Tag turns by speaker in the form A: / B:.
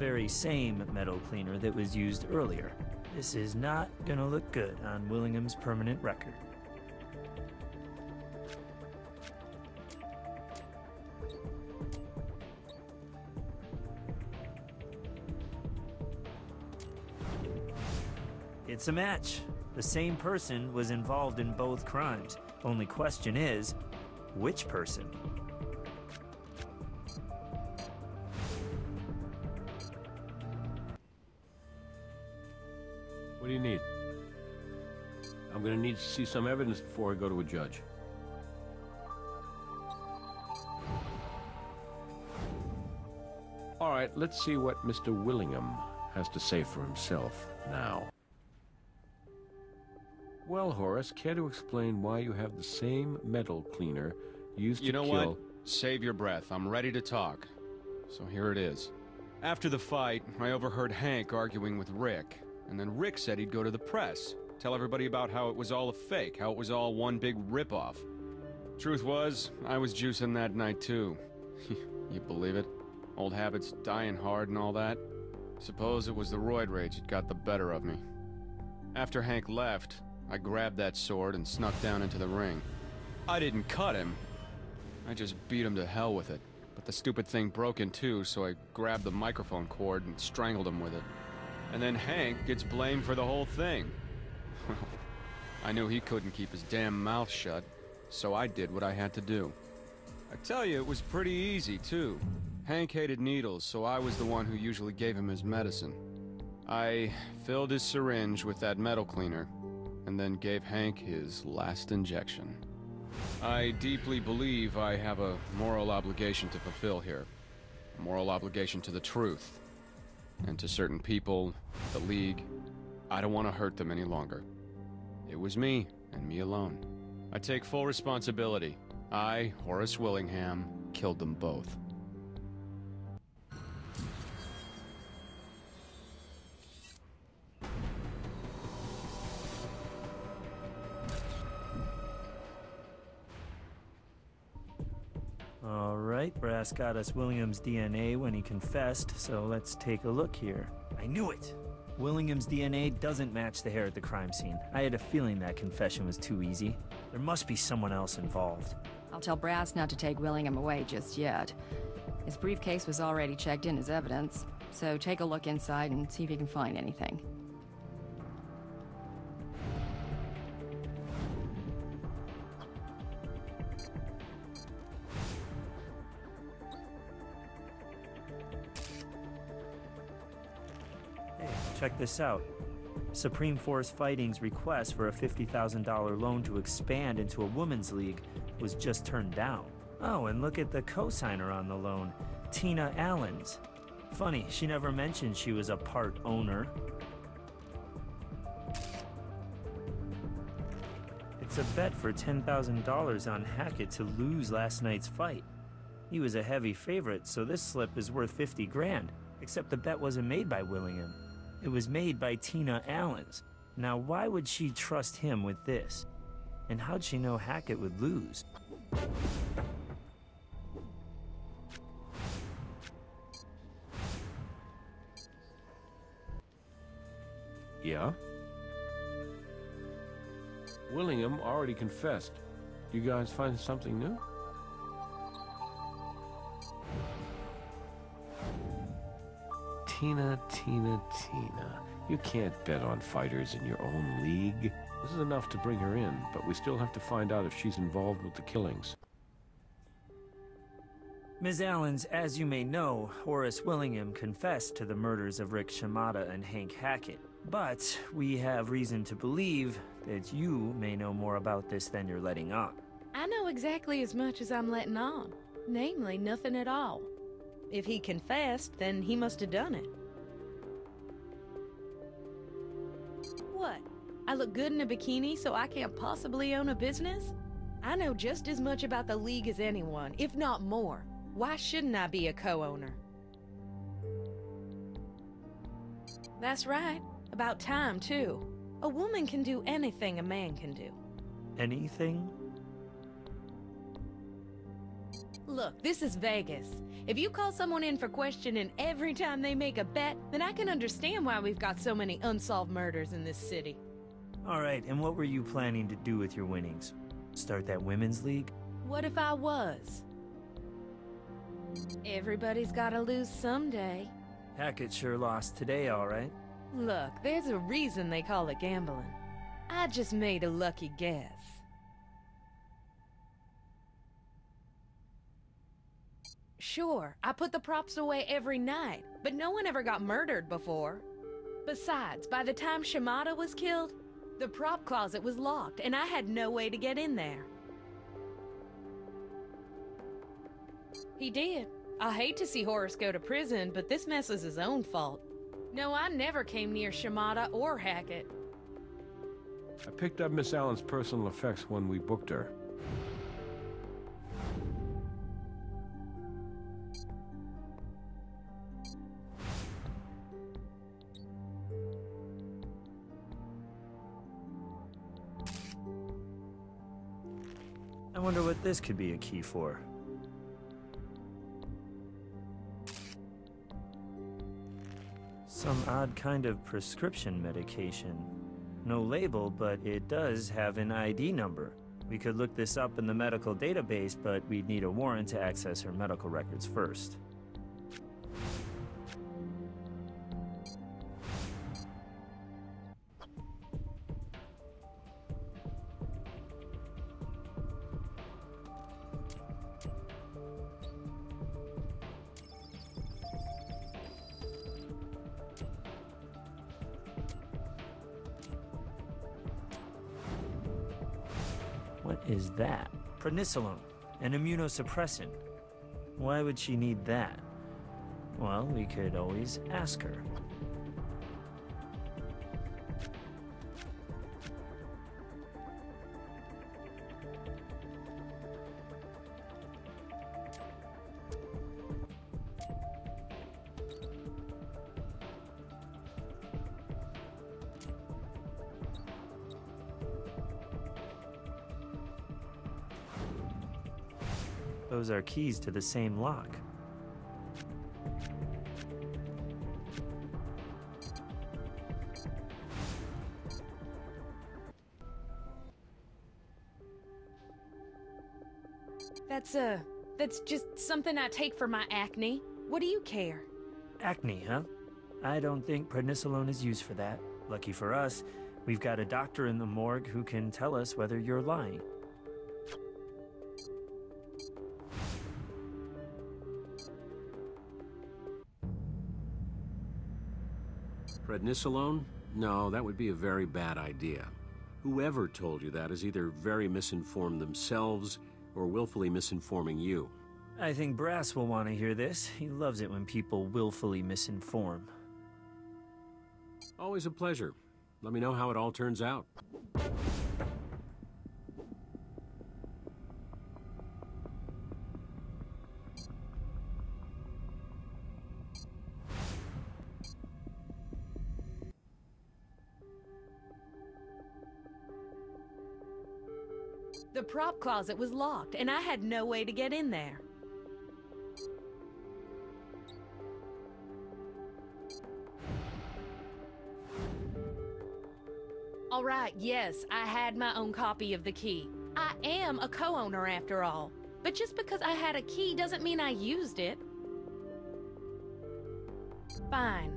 A: very same metal cleaner that was used earlier. This is not gonna look good on Willingham's permanent record. It's a match. The same person was involved in both crimes. Only question is, which person?
B: What do you need? I'm gonna need to see some evidence before I go to a judge. All right, let's see what Mr. Willingham has to say for himself now. Well, Horace, care to explain why you have the same metal cleaner used to kill...
C: You know what? Save your breath. I'm ready to talk. So here it is. After the fight, I overheard Hank arguing with Rick. And then Rick said he'd go to the press, tell everybody about how it was all a fake, how it was all one big ripoff. Truth was, I was juicing that night too. You believe it? Old habits dying hard and all that. Suppose it was the roid rage that got the better of me. After Hank left, I grabbed that sword and snuck down into the ring. I didn't cut him. I just beat him to hell with it. But the stupid thing broke in two, so I grabbed the microphone cord and strangled him with it. And then Hank gets blamed for the whole thing. I knew he couldn't keep his damn mouth shut, so I did what I had to do. I tell you, it was pretty easy, too. Hank hated needles, so I was the one who usually gave him his medicine. I filled his syringe with that metal cleaner, and then gave Hank his last injection. I deeply believe I have a moral obligation to fulfill here. A moral obligation to the truth. And to certain people, the League, I don't want to hurt them any longer. It was me, and me alone. I take full responsibility. I, Horace Willingham, killed them both.
A: Alright, Brass got us Willingham's DNA when he confessed, so let's take a look here. I knew it! Willingham's DNA doesn't match the hair at the crime scene. I had a feeling that confession was too easy. There must be someone else involved.
D: I'll tell Brass not to take Willingham away just yet. His briefcase was already checked in as evidence, so take a look inside and see if you can find anything.
A: Check this out. Supreme Force Fighting's request for a $50,000 loan to expand into a women's league was just turned down. Oh, and look at the co-signer on the loan, Tina Allens. Funny, she never mentioned she was a part owner. It's a bet for $10,000 on Hackett to lose last night's fight. He was a heavy favorite, so this slip is worth 50 grand, except the bet wasn't made by Willingham. It was made by Tina Allens. Now, why would she trust him with this? And how'd she know Hackett would lose?
B: Yeah? Willingham already confessed. You guys find something new? Tina. You can't bet on fighters in your own league. This is enough to bring her in, but we still have to find out if she's involved with the killings.
A: Ms. Allens, as you may know, Horace Willingham confessed to the murders of Rick Shimada and Hank Hackett. But we have reason to believe that you may know more about this than you're letting on.
E: I know exactly as much as I'm letting on. Namely, nothing at all. If he confessed, then he must have done it. What? I look good in a bikini, so I can't possibly own a business? I know just as much about the League as anyone, if not more. Why shouldn't I be a co-owner? That's right. About time, too. A woman can do anything a man can do.
A: Anything?
E: Look, this is Vegas. If you call someone in for questioning every time they make a bet, then I can understand why we've got so many unsolved murders in this city.
A: All right, and what were you planning to do with your winnings? Start that women's league?
E: What if I was? Everybody's gotta lose someday.
A: Hackett sure lost today, all right.
E: Look, there's a reason they call it gambling. I just made a lucky guess. Sure, I put the props away every night, but no one ever got murdered before. Besides, by the time Shimada was killed, the prop closet was locked, and I had no way to get in there. He did. I hate to see Horace go to prison, but this mess is his own fault. No, I never came near Shimada or Hackett.
B: I picked up Miss Allen's personal effects when we booked her.
A: I wonder what this could be a key for. Some odd kind of prescription medication. No label, but it does have an ID number. We could look this up in the medical database, but we'd need a warrant to access her medical records first. What is that? Prednisolone, an immunosuppressant. Why would she need that? Well, we could always ask her. Those are keys to the same lock.
E: That's just something I take for my acne. What do you care?
A: Acne, huh? I don't think prednisolone is used for that. Lucky for us, we've got a doctor in the morgue who can tell us whether you're lying.
B: Prednisolone? No, that would be a very bad idea. Whoever told you that is either very misinformed themselves or willfully misinforming you.
A: I think Brass will want to hear this. He loves it when people willfully misinform.
B: Always a pleasure. Let me know how it all turns out.
E: The prop closet was locked, and I had no way to get in there. All right, yes, I had my own copy of the key. I am a co-owner after all. But just because I had a key doesn't mean I used it. Fine.